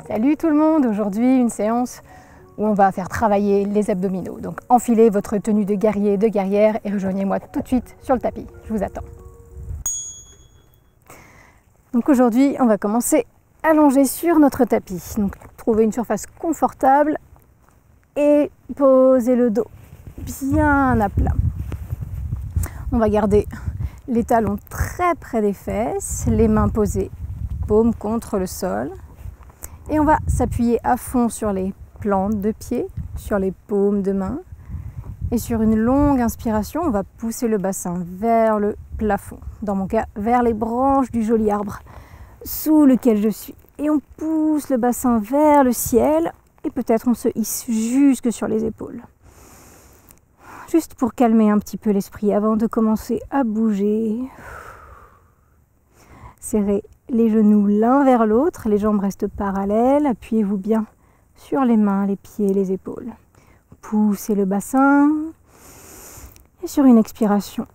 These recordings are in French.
Salut tout le monde, aujourd'hui une séance où on va faire travailler les abdominaux. Donc enfilez votre tenue de guerrier, de guerrière et rejoignez-moi tout de suite sur le tapis. Je vous attends. Donc aujourd'hui, on va commencer allongé sur notre tapis. Donc trouvez une surface confortable et posez le dos bien à plat. On va garder les talons très près des fesses, les mains posées, paumes contre le sol. Et on va s'appuyer à fond sur les plantes de pied, sur les paumes de main. Et sur une longue inspiration, on va pousser le bassin vers le plafond. Dans mon cas, vers les branches du joli arbre sous lequel je suis. Et on pousse le bassin vers le ciel et peut-être on se hisse jusque sur les épaules. Juste pour calmer un petit peu l'esprit avant de commencer à bouger. Serrez les genoux l'un vers l'autre, les jambes restent parallèles, appuyez-vous bien sur les mains, les pieds, les épaules. Poussez le bassin et sur une expiration,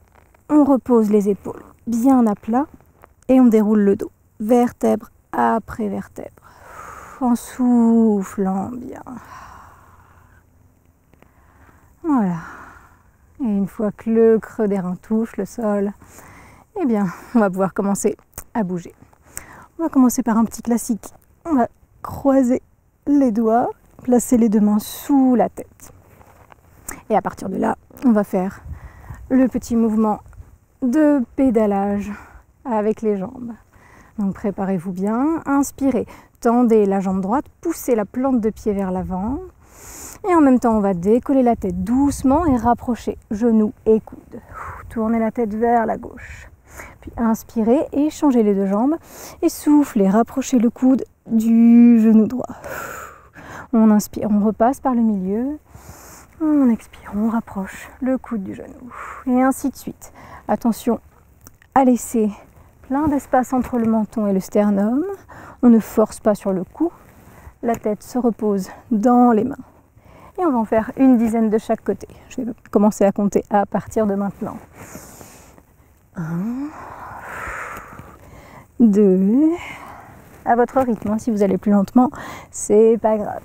on repose les épaules bien à plat et on déroule le dos, vertèbre après vertèbre, en soufflant bien. Voilà. Et une fois que le creux des reins touche le sol, eh bien, on va pouvoir commencer à bouger. On va commencer par un petit classique. On va croiser les doigts, placer les deux mains sous la tête. Et à partir de là, on va faire le petit mouvement de pédalage avec les jambes. Donc préparez-vous bien, inspirez, tendez la jambe droite, poussez la plante de pied vers l'avant. Et en même temps, on va décoller la tête doucement et rapprocher genoux et coudes. Tournez la tête vers la gauche. Puis inspirez, échangez les deux jambes et soufflez, rapprochez le coude du genou droit. On inspire, on repasse par le milieu. On expire, on rapproche le coude du genou. Et ainsi de suite. Attention à laisser plein d'espace entre le menton et le sternum. On ne force pas sur le cou. La tête se repose dans les mains. Et on va en faire une dizaine de chaque côté. Je vais commencer à compter à partir de maintenant. 1, 2, à votre rythme, si vous allez plus lentement, c'est pas grave.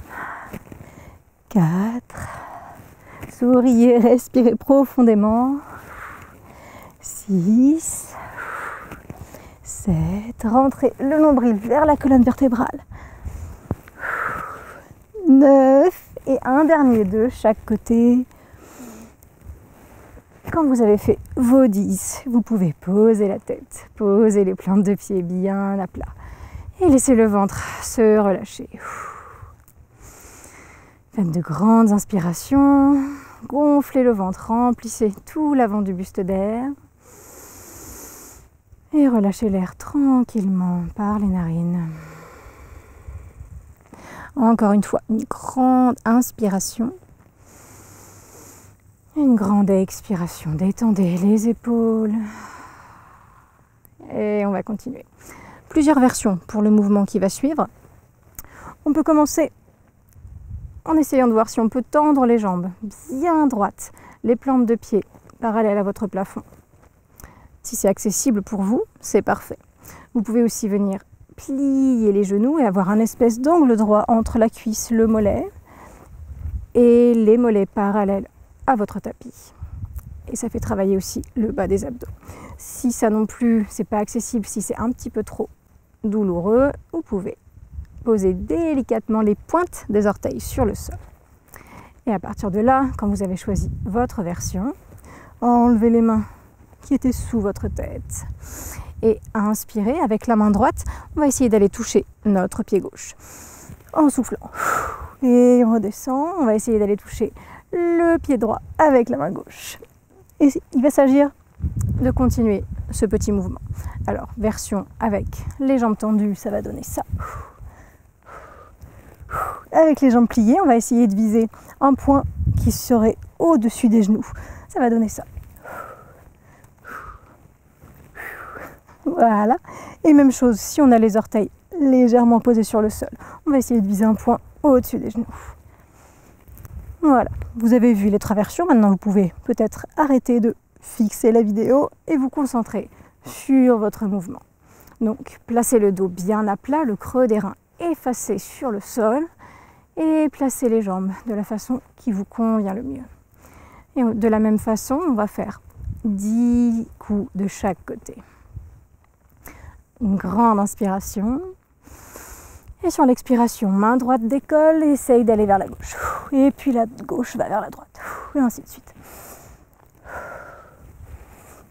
4, souriez, respirez profondément. 6, 7, rentrez le nombril vers la colonne vertébrale. 9, et un dernier de chaque côté. Quand vous avez fait vos 10, vous pouvez poser la tête, poser les plantes de pied bien à plat et laisser le ventre se relâcher. Faites de grandes inspirations, gonflez le ventre, remplissez tout l'avant du buste d'air et relâchez l'air tranquillement par les narines. Encore une fois, une grande inspiration. Une grande expiration. Détendez les épaules. Et on va continuer. Plusieurs versions pour le mouvement qui va suivre. On peut commencer en essayant de voir si on peut tendre les jambes bien droites. Les plantes de pied parallèles à votre plafond. Si c'est accessible pour vous, c'est parfait. Vous pouvez aussi venir plier les genoux et avoir un espèce d'angle droit entre la cuisse, le mollet et les mollets parallèles à votre tapis. Et ça fait travailler aussi le bas des abdos. Si ça non plus, c'est pas accessible, si c'est un petit peu trop douloureux, vous pouvez poser délicatement les pointes des orteils sur le sol. Et à partir de là, quand vous avez choisi votre version, enlevez les mains qui étaient sous votre tête. Et à inspirer avec la main droite, on va essayer d'aller toucher notre pied gauche en soufflant. Et on redescend, on va essayer d'aller toucher le pied droit avec la main gauche. Et il va s'agir de continuer ce petit mouvement. Alors, version avec les jambes tendues, ça va donner ça. Avec les jambes pliées, on va essayer de viser un point qui serait au-dessus des genoux. Ça va donner ça. Voilà. Et même chose, si on a les orteils légèrement posés sur le sol, on va essayer de viser un point au-dessus des genoux. Voilà. Vous avez vu les traversions. Maintenant, vous pouvez peut-être arrêter de fixer la vidéo et vous concentrer sur votre mouvement. Donc, placez le dos bien à plat, le creux des reins effacer sur le sol et placer les jambes de la façon qui vous convient le mieux. Et de la même façon, on va faire 10 coups de chaque côté. Une grande inspiration. Et sur l'expiration, main droite décolle et essaye d'aller vers la gauche. Et puis la gauche va vers la droite. Et ainsi de suite.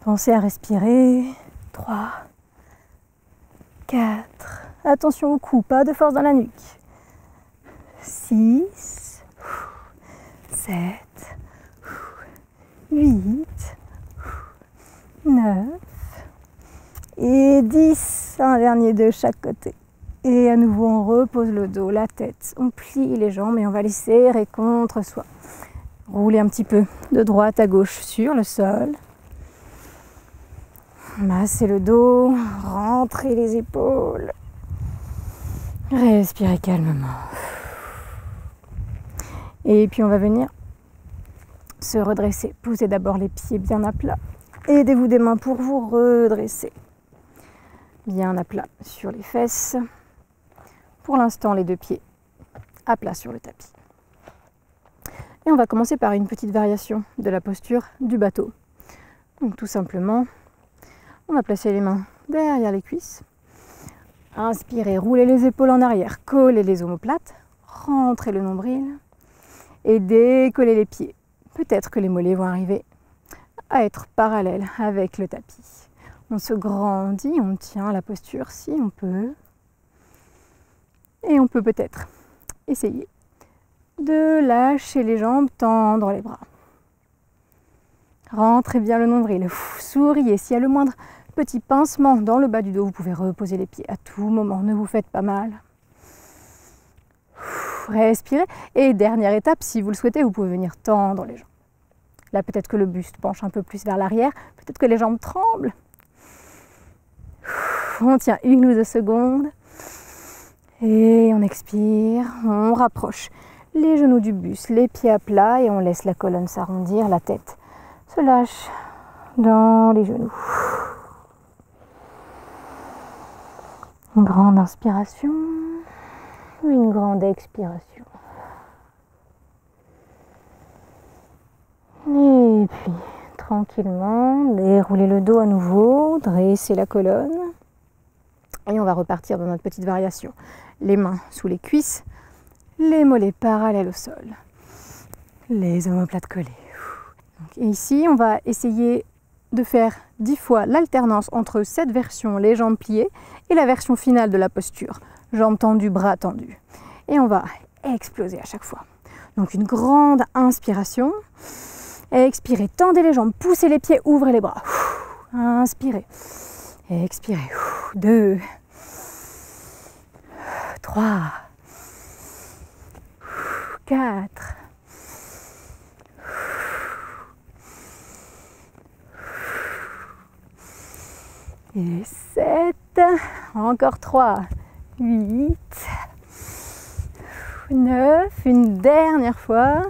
Pensez à respirer. 3, 4. Attention au cou, pas de force dans la nuque. 6, 7, 8, 9 et 10. Un dernier de chaque côté. Et à nouveau, on repose le dos, la tête. On plie les jambes et on va les serrer contre soi. Roulez un petit peu de droite à gauche sur le sol. Massez le dos, rentrez les épaules. Respirez calmement. Et puis on va venir se redresser. Posez d'abord les pieds bien à plat. Aidez-vous des mains pour vous redresser. Bien à plat sur les fesses. Pour l'instant, les deux pieds à plat sur le tapis. Et on va commencer par une petite variation de la posture du bateau. Donc tout simplement, on va placer les mains derrière les cuisses. Inspirez, roulez les épaules en arrière, collez les omoplates, rentrez le nombril et décollez les pieds. Peut-être que les mollets vont arriver à être parallèles avec le tapis. On se grandit, on tient la posture si on peut. Et on peut peut-être essayer de lâcher les jambes, tendre les bras. Rentrez bien le nombril, souriez. S'il y a le moindre petit pincement dans le bas du dos, vous pouvez reposer les pieds à tout moment, ne vous faites pas mal. Respirez. Et dernière étape, si vous le souhaitez, vous pouvez venir tendre les jambes. Là, peut-être que le buste penche un peu plus vers l'arrière, peut-être que les jambes tremblent. On tient 1 ou 2 secondes. Et on expire, on rapproche les genoux du buste, les pieds à plat et on laisse la colonne s'arrondir, la tête se lâche dans les genoux. Une grande inspiration, une grande expiration. Et puis, tranquillement, déroulez le dos à nouveau, dressez la colonne. Et on va repartir dans notre petite variation. Les mains sous les cuisses, les mollets parallèles au sol, les omoplates collées. Et ici, on va essayer de faire 10 fois l'alternance entre cette version, les jambes pliées, et la version finale de la posture, jambes tendues, bras tendus. Et on va exploser à chaque fois. Donc une grande inspiration. Expirez, tendez les jambes, poussez les pieds, ouvrez les bras. Inspirez. Expirez. 2, 3, 4, 7, encore 3, 8, 9, une dernière fois,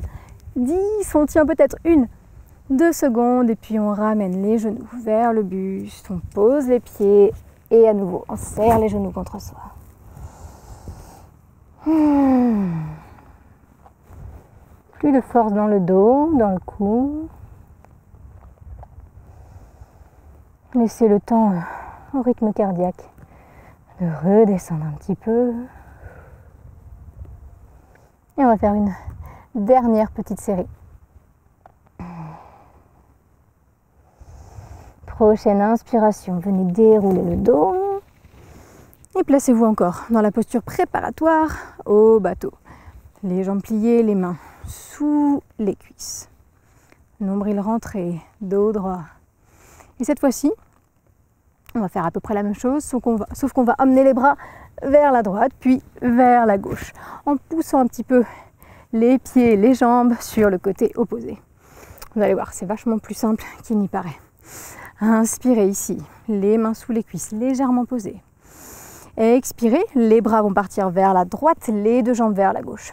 10, on tient peut-être 1, 2 secondes et puis on ramène les genoux vers le buste, on pose les pieds et à nouveau on serre les genoux contre soi. Plus de force dans le dos, dans le cou. Laissez le temps au rythme cardiaque de redescendre un petit peu. Et on va faire une dernière petite série. Prochaine inspiration, venez dérouler le dos. Et placez-vous encore dans la posture préparatoire au bateau. Les jambes pliées, les mains sous les cuisses. Nombril rentré, dos droit. Et cette fois-ci, on va faire à peu près la même chose, sauf qu'on va amener les bras vers la droite, puis vers la gauche, en poussant un petit peu les pieds, les jambes sur le côté opposé. Vous allez voir, c'est vachement plus simple qu'il n'y paraît. Inspirez ici, les mains sous les cuisses, légèrement posées. Expirez, les bras vont partir vers la droite, les deux jambes vers la gauche.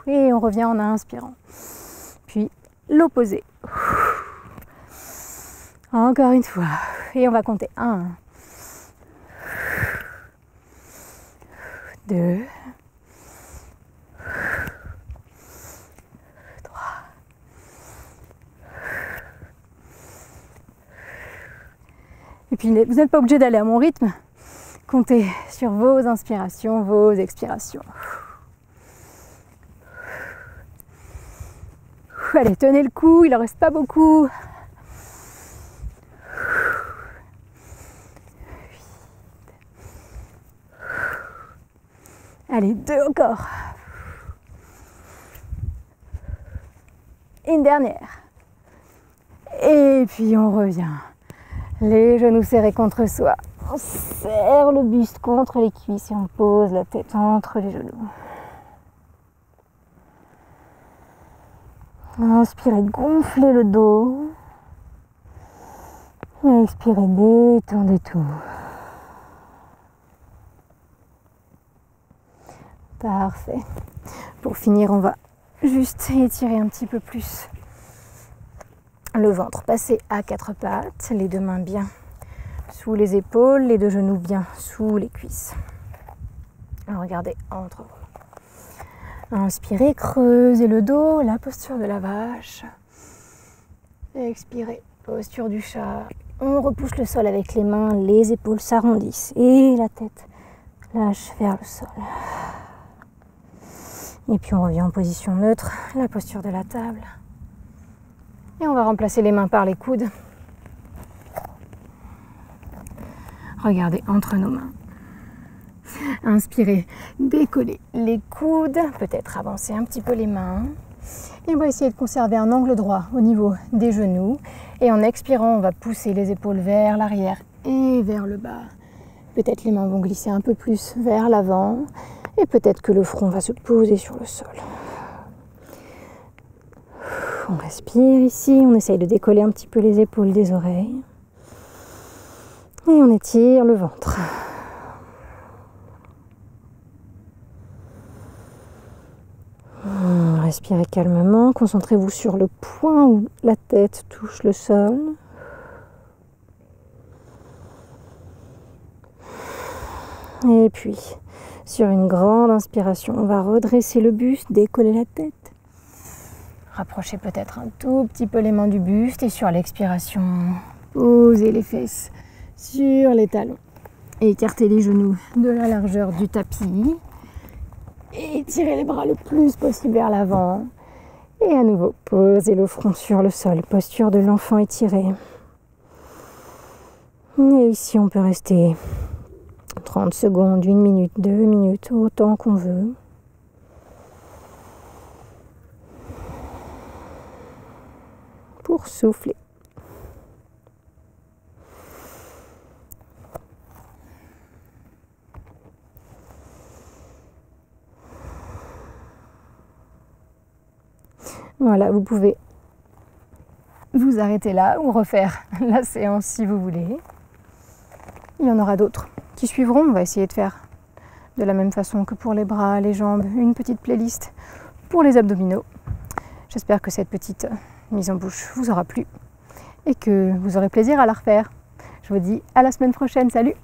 Et on revient en inspirant. Puis l'opposé. Encore une fois. Et on va compter 1, 2, 3. Et puis vous n'êtes pas obligé d'aller à mon rythme. Comptez sur vos inspirations, vos expirations. Allez, tenez le coup, il en reste pas beaucoup. Allez, 2 encore. Une dernière. Et puis on revient. Les genoux serrés contre soi. On serre le buste contre les cuisses et on pose la tête entre les genoux. Inspirez, gonflez le dos. Expirez, détendez tout. Parfait. Pour finir, on va juste étirer un petit peu plus le ventre. Passer à 4 pattes, les 2 mains bien sous les épaules, les 2 genoux bien sous les cuisses. Alors regardez entre vous. Inspirez, creusez le dos, la posture de la vache. Expirez, posture du chat. On repousse le sol avec les mains, les épaules s'arrondissent et la tête lâche vers le sol. Et puis on revient en position neutre, la posture de la table. Et on va remplacer les mains par les coudes. Regardez entre nos mains. Inspirez, décollez les coudes, peut-être avancer un petit peu les mains. Et on va essayer de conserver un angle droit au niveau des genoux. Et en expirant, on va pousser les épaules vers l'arrière et vers le bas. Peut-être les mains vont glisser un peu plus vers l'avant. Et peut-être que le front va se poser sur le sol. On respire ici, on essaye de décoller un petit peu les épaules des oreilles. Et on étire le ventre. Respirez calmement, concentrez-vous sur le point où la tête touche le sol. Et puis, sur une grande inspiration, on va redresser le buste, décoller la tête. Rapprochez peut-être un tout petit peu les mains du buste et sur l'expiration, posez les fesses sur les talons. Et écartez les genoux de la largeur du tapis. Et tirez les bras le plus possible vers l'avant. Et à nouveau, posez le front sur le sol, posture de l'enfant étiré. Et ici, on peut rester 30 secondes, 1 minute, 2 minutes, autant qu'on veut. Pour souffler. Voilà, vous pouvez vous arrêter là ou refaire la séance si vous voulez. Il y en aura d'autres qui suivront. On va essayer de faire de la même façon que pour les bras, les jambes, une petite playlist pour les abdominaux. J'espère que cette petite mise en bouche vous aura plu et que vous aurez plaisir à la refaire. Je vous dis à la semaine prochaine. Salut!